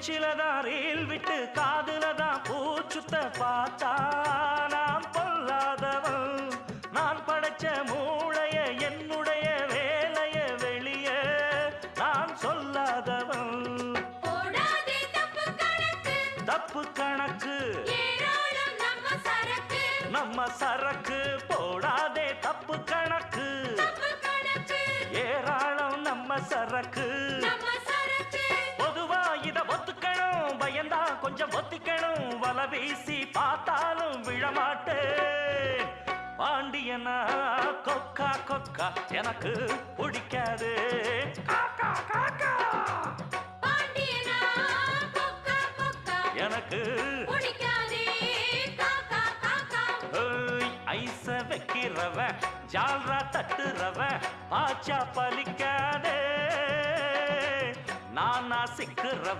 பேச்சிலதான் reel விட்டு காதுலதான் பூச்சுத்த பார்த்தா நான் பொல்லாதவன். நான் படைச்ச மூளைய என்னுடைய வேலைய வெளிய நான் சொல்லாதவன். தப்பு கணக்கு நம்ம சரக்கு போடாதே தப்பு கணக்கு ஏராளம் நம்ம சரக்கு. பொதுவா இத ஒத்துக்கணும் பயந்தா கொஞ்சம் ஒத்திக்கணும் வல வீசி பார்த்தாலும் விழமாட்டேன். பாண்டியனா கொக்கா கொக்கா எனக்கு பிடிக்காது. காக்கா காக்கா எனக்கு ஐச வைக்கிறவ ஜால்ரா தட்டுறவ பாச்சா பலிக்காதே. நானா சிக்கிறவ